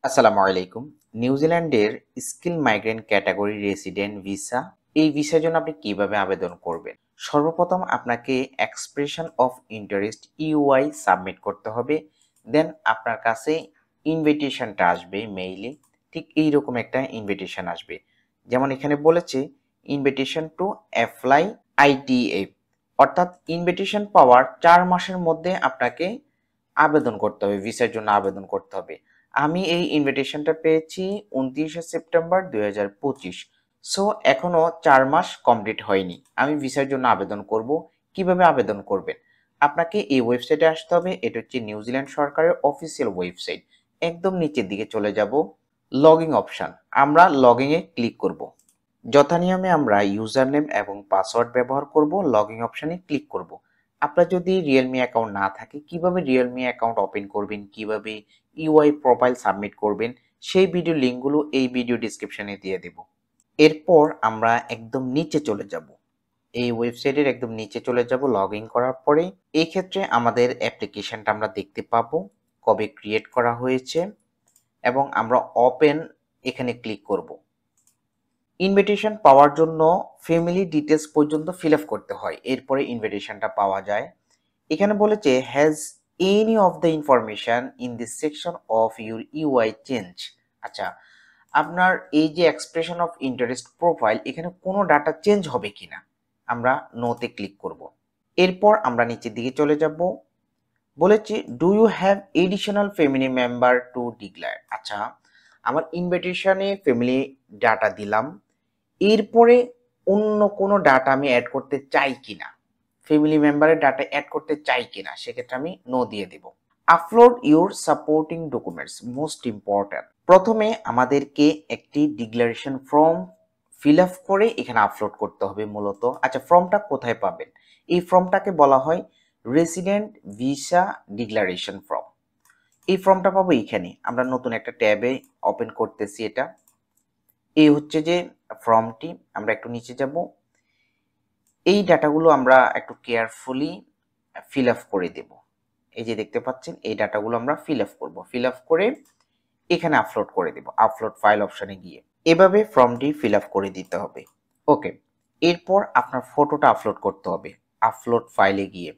আসসালামু আলাইকুম। নিউজিল্যান্ডের skill migrant category resident visa, এই ভিসার জন্য আপনি কিভাবে আবেদন করবেন? সর্বপ্রথম আপনাকে expression of interest UI submit করতে হবে। দেন আপনার কাছে ইনভিটেশনটা আসবে মেইলে। ঠিক এইরকম একটা ইনভিটেশন আসবে। যেমন এখানে বলেছে ইনভিটেশন টু অ্যাপ্লাই আইটিএ, অর্থাৎ ইনভিটেশন পাওয়ার 4 মাসের মধ্যে আপনাকে আবেদন করতে হবে, ভিসার জন্য আবেদন করতে হবে। আমি এই ইনভিটেশনটা পেয়েছি 29শে সেপ্টেম্বর 2025। সো এখনো 4 মাস কমপ্লিট হয়নি। আমি ভিসার জন্য আবেদন করব। কিভাবে আবেদন করবেন? আপনাকে এই ওয়েবসাইটে আসতে হবে। এটা হচ্ছে নিউজিল্যান্ড সরকারের অফিসিয়াল ওয়েবসাইট। একদম নিচের দিকে চলে যাব, লগইন অপশন। আমরা লগইনে ক্লিক করব। যথানিয়মে আমরা ইউজার নেম এবং পাসওয়ার্ড ব্যবহার করব, লগইন অপশনে ক্লিক করব। আপনার যদি রিয়েলমি অ্যাকাউন্ট না থাকে, কিভাবে রিয়েলমি অ্যাকাউন্ট ওপেন করবেন, কিভাবে ইউআই প্রোফাইল সাবমিট করবেন, সেই ভিডিও লিঙ্কগুলো এই ভিডিও ডিসক্রিপশনে দিয়ে দেব। এরপর আমরা একদম নিচে চলে যাব, এই ওয়েবসাইটের একদম নিচে চলে যাব লগইন করার পরে। এই ক্ষেত্রে আমাদের অ্যাপ্লিকেশনটা আমরা দেখতে পাবো, কবে ক্রিয়েট করা হয়েছে, এবং আমরা ওপেন এখানে ক্লিক করব। ইনভিটেশন পাওয়ার জন্য ফ্যামিলি ডিটেলস পর্যন্ত ফিল আপ করতে হয়, এরপরে ইনভিটেশনটা পাওয়া যায়। এখানে বলেছে has any of the information in this section of your UI change. আচ্ছা, আপনার এই যে এক্সপ্রেশন অফ ইন্টারেস্ট প্রোফাইল, এখানে কোনো ডাটা চেঞ্জ হবে কিনা, আমরা নোতে ক্লিক করব। এরপর আমরা নিচের দিকে চলে যাব, বলেছে do you have additional family member to declare. আচ্ছা, আমার ইনভিটেশনে ফ্যামিলি ডাটা দিলাম, এরপরে অন্য কোনো ডাটা আমি অ্যাড করতে চাই কিনা, ফ্যামিলি মেম্বারের ডাটা অ্যাড করতে চাই কিনা, সেক্ষেত্রে আমি নো দিয়ে দেব। Upload your supporting documents, most important. প্রথমে আমাদেরকে একটি ডিক্লারেশন ফর্ম ফিল আপ করে এখানে আপলোড করতে হবে মূলত। আচ্ছা, ফর্মটা কোথায় পাবেন? এই ফর্মটাকে বলা হয় রেসিডেন্ট ভিসা ডিক্লারেশন ফর্ম। এই ফর্মটা পাবো এখানে। আমরা নতুন একটা ট্যাবে ওপেন করতেছি এটা। এই হচ্ছে যে ফর্মটি। আমরা একটু নিচে যাব, এই ডাটাগুলো আমরা একটু কেয়ারফুলি ফিল আপ করে দেব। এই যে দেখতে পাচ্ছেন, এই ডাটাগুলো আমরা ফিল আপ করব। ফিল আপ করে এখানে আপলোড করে দেব, আপলোড ফাইল অপশনে গিয়ে এভাবে ফর্মটি ফিল আপ করে দিতে হবে। ওকে, এরপর আপনার ফটোটা আপলোড করতে হবে আপলোড ফাইলে গিয়ে।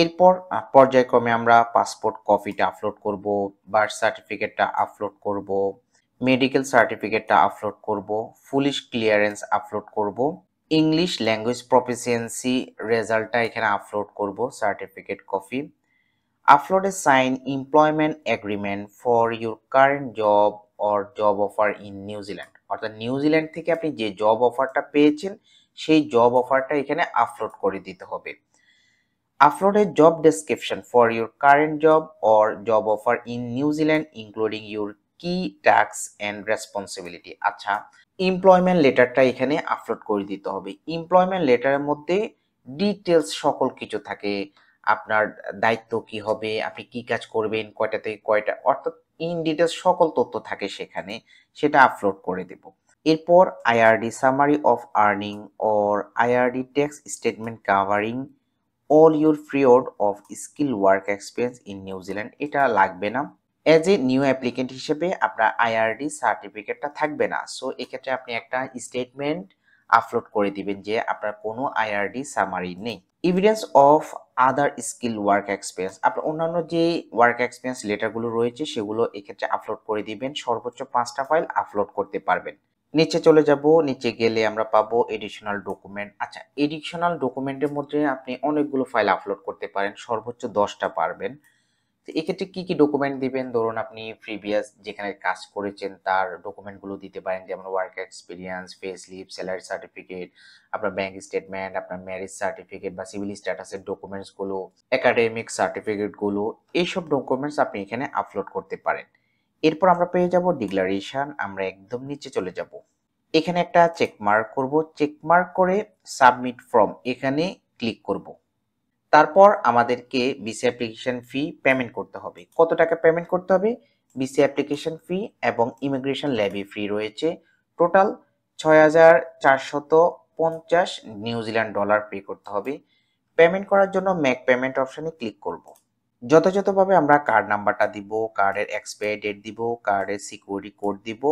এরপর পর্যায়ক্রমে আমরা পাসপোর্ট কপিটা আপলোড করব, বার্থ সার্টিফিকেটটা আপলোড করব, মেডিকেল সার্টিফিকেটটা আপলোড করব, পুলিশ ক্লিয়ারেন্স আপলোড করব, ইংলিশ ল্যাঙ্গুয়েজ প্রফিসিয়েন্সি রেজাল্টটা এখানে আপলোড করব, certificate copy. Upload a sign employment agreement for your current job or job offer in New Zealand, অর্থাৎ নিউজিল্যান্ড থেকে আপনি যে জব অফারটা পেয়েছেন সেই জব অফারটা এখানে আপলোড করে দিতে হবে। Upload a job description for your current job or job offer in New Zealand including your key tasks and responsibility। আচ্ছা, এমপ্লয়মেন্ট লেটারটা এখানে আপলোড করে দিতে হবে। এমপ্লয়মেন্ট লেটারের মধ্যে ডিটেলস সকল কিছু থাকে, আপনার দায়িত্ব কি হবে, আপনি কি কাজ করবেন, কয়টা থেকে কয়টা, অর্থাৎ ইন ডিটেলস সকল তথ্য থাকে সেখানে, সেটা আপলোড করে দেব। এরপর IRD summary of earning or IRD tax statement covering all your period of skill work experience in New Zealand, এটা লাগবে না। অ্যাজ এ নিউ অ্যাপ্লিকেন্ট হিসেবে আপনার আইআরডি সার্টিফিকেটটা থাকবে না। সো এক্ষেত্রে আপনি একটা স্টেটমেন্ট আপলোড করে দিবেন যে আপনার কোনো আইআরডি সামারি নেই। Evidence of other skill work experience, আপনার অন্যান্য যে ওয়ার্ক এক্সপিরিয়েন্স লেটারগুলো রয়েছে সেগুলো এক্ষেত্রে আপলোড করে দিবেন। সর্বোচ্চ 5টা ফাইল আপলোড করতে পারবেন। নিচে চলে যাব, নিচে গেলে আমরা পাবো এডিশনাল ডকুমেন্ট। আচ্ছা, এডিশনাল ডকুমেন্টের মধ্যে আপনি অনেকগুলো ফাইল আপলোড করতে পারেন, সর্বোচ্চ 10টা পারবেন। তো এক্ষেত্রে কি কি ডকুমেন্ট দিবেন? ধরুন আপনি প্রিভিয়াস যেখানে কাজ করেছেন তার ডকুমেন্টগুলো দিতে পারেন, যেমন work experience, pay slip, salary certificate, আপনার ব্যাংক স্টেটমেন্ট, আপনার ম্যারেজ সার্টিফিকেট বা সিভিল স্ট্যাটাসের ডকুমেন্টসগুলো, একাডেমিক সার্টিফিকেটগুলো, এইসব ডকুমেন্টস আপনি এখানে আপলোড করতে পারেন। এরপর আমরা পেয়ে যাব ডিক্লারেশন। আমরা একদম নিচে চলে যাব, এখানে একটা চেক মার্ক করব, চেক মার্ক করে সাবমিট ফর্ম এখানে ক্লিক করব। তারপর আমাদেরকে ভিসা অ্যাপ্লিকেশন ফি পেমেন্ট করতে হবে। কত টাকা পেমেন্ট করতে হবে? ভিসা অ্যাপ্লিকেশন ফি এবং ইমিগ্রেশন লেভি ফি রয়েছে, টোটাল 6,450 নিউজিল্যান্ড ডলার পে করতে হবে। পেমেন্ট করার জন্য মেক পেমেন্ট অপশনে ক্লিক করব। যথাযথভাবে আমরা কার্ড নাম্বারটা দিব, কার্ডের এক্সপায়ারি ডেট দিব, কার্ডের সিকিউরিটি কোড দিব,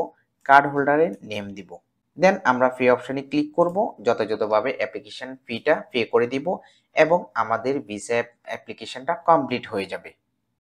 কার্ড হোল্ডারের নেম দিব। দেন আমরা পে অপশনে ক্লিক করব, যথাযথভাবে অ্যাপ্লিকেশন ফিটা পে করে দিব এবং আমাদের ভিসা অ্যাপ্লিকেশনটা কমপ্লিট হয়ে যাবে।